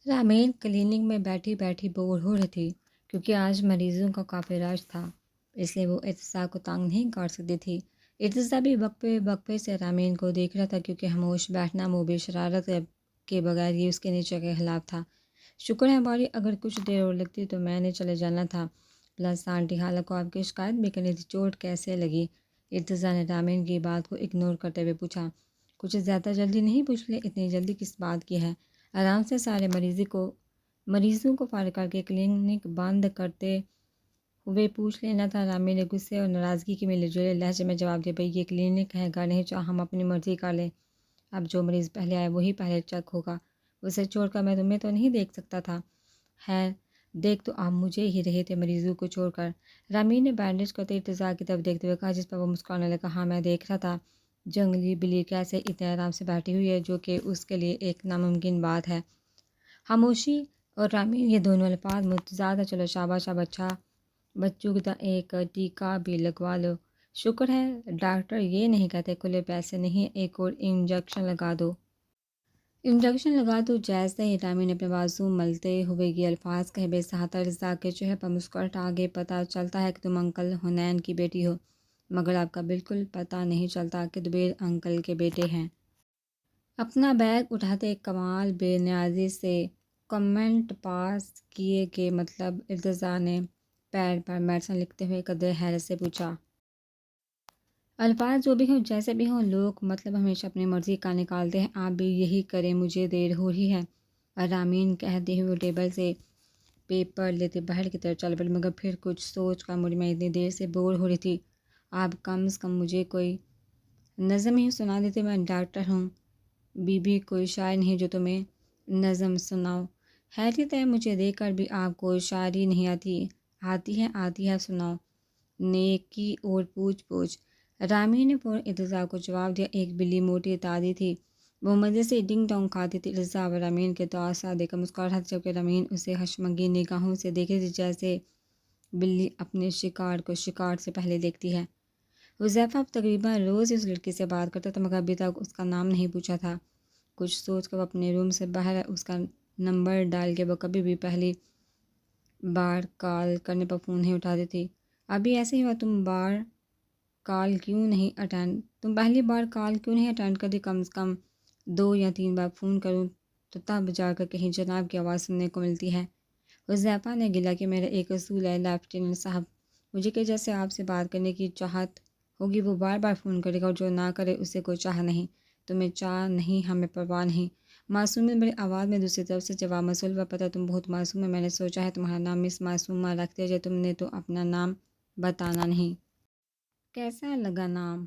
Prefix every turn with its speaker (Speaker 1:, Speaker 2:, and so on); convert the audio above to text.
Speaker 1: Ramen clinic میں بیٹھی بیٹھی بور ہو رہی تھی کیونکہ آج مریضوں کا کافی رش تھا، اس لیے وہ ارتزا کو تنگ نہیں کر سکتی تھی۔ ارتزا بھی وقفے وقفے سے رامین کو دیکھ رہا تھا کیونکہ خاموش بیٹھنا وہ بھی شرارت کے بغیر یہ اس کے نیچے کے خلاف تھا۔ شکر ہے باری، اگر کچھ دیر اور لگتی تو میں نے چلے جانا تھا، پلس آنٹی خالہ کو آپ کی شکایت بھی کرنی تھی۔ چوٹ کیسے لگی؟ ارتزا نے رامین کی بات کو اگنور کرتے ہوئے پوچھا۔ کچھ زیادہ جلدی نہیں پوچھ لے، اتنی جلدی کس بات کی ہے؟ آرام سے سارے مریضوں کو فارغ کر کے کلینک بند کرتے ہوئے پوچھ لینا تھا۔ رامین نے غصے اور ناراضگی کے ملے جلے لہجے میں جواب دیا، بھئی یہ کلینک ہے، گھر نہیں، چاہے ہم اپنی مرضی کر لیں۔ اب جو مریض پہلے آئے وہی پہلے چیک ہوگا، اسے چھوڑ کر میں تمہیں تو نہیں دیکھ سکتا تھا۔ خیر، دیکھ تو آپ مجھے ہی رہے تھے مریضوں کو چھوڑ کر۔ رامین نے بینڈیج کرتے ارتزا کی طرف دیکھتے ہوئے کہا، جس پر وہ مسکرانے لگا۔ ہاں میں دیکھ رہا تھا، جنگلی بلی کیسے اتنے آرام سے بیٹھی ہوئی ہے، جو کہ اس کے لیے ایک ناممکن بات ہے۔ خاموشی اور رامین، یہ دونوں الفاظ متضاد ہیں۔ چلو شاباش، اب اچھا بچوں کی طرح ایک ٹیکہ بھی لگوا لو۔ شکر ہے ڈاکٹر یہ نہیں کہتے کھلے پیسے نہیں، ایک اور انجیکشن لگا دو۔ انجیکشن لگا دو جیسے ہی رامین نے اپنے بازو ملتے ہوئے یہ الفاظ کہے، بے سہاتہ ارتزا کے چہرے پر مسکراہٹ آ گئی۔ پتہ چلتا ہے کہ تم انکل حنین کی بیٹی ہو، مگر آپ کا بالکل پتہ نہیں چلتا کہ زبیر انکل کے بیٹے ہیں۔ اپنا بیگ اٹھاتے کمال بے نیازی سے کمنٹ پاس کیے کہ مطلب؟ ارتزا نے پیڈ پر میڈیسن لکھتے ہوئے قدرے حیرت سے پوچھا۔ الفاظ جو بھی ہوں، جیسے بھی ہوں، لوگ مطلب ہمیشہ اپنی مرضی کا نکالتے ہیں، آپ بھی یہی کریں، مجھے دیر ہو رہی ہے۔ رامین کہتے ہوئے وہ ٹیبل سے پیپر لیتے باہر کی طرف چل پڑے، مگر پھر کچھ سوچ کر مڑی، میں اتنی دیر سے بور ہو رہی تھی، آپ کم از کم مجھے کوئی نظم ہی سنا دیتے، میں ڈاکٹر ہوں، بی کوئی شاعر نہیں جو تمہیں نظم سناؤ۔ حیرت ہے مجھے دیکھ کر بھی آپ کو شاعری نہیں آتی ہے سناؤ۔ نیکی اور پوچھ پوچھ، رامین نے فوراً ارتزا کو جواب دیا۔ ایک بلی موٹی تازی تھی، وہ مزے سے ڈنگ ڈونگ کھاتی تھی۔ ارتزا اور رامین کے تاثر دیکھ کر مسکرا رہا تھا، جبکہ رامین اسے خشمگین نگاہوں سے دیکھ رہی تھی، جیسے بلی اپنے شکار کو شکار سے پہلے دیکھتی ہے۔ حذیفہ اب تقریباً روز اس لڑکی سے بات کرتا تھا، مگر ابھی تک اس کا نام نہیں پوچھا تھا۔ کچھ سوچ کر وہ اپنے روم سے باہر اس کا نمبر ڈال کے وہ کبھی بھی پہلی بار کال کرنے پر فون نہیں اٹھاتی تھی۔ ابھی ایسے ہی ہوا، تم پہلی بار کال کیوں نہیں اٹینڈ کرتی؟ کم از کم 2 یا 3 بار فون کروں تو تب جا کر کہیں جناب کی آواز سننے کو ملتی ہے۔ حذیفہ نے گلا کہ میرا ایک اصول ہے لیفٹیننٹ صاحب، مجھے کہ جیسے آپ سے بات کرنے کی چاہت ہوگی وہ بار بار فون کرے گا، اور جو نہ کرے اسے کوئی چاہ نہیں۔ تمہیں چاہ نہیں، ہمیں پرواہ نہیں۔ معصومیت بڑی آواز میں دوسری طرف سے جواب موصول ہوا، پتہ تم بہت معصوم ہے، میں نے سوچا ہے تمہارا نام مس معصومہ رکھ دیا جائے، تم نے تو اپنا نام بتانا نہیں۔ کیسا لگا نام؟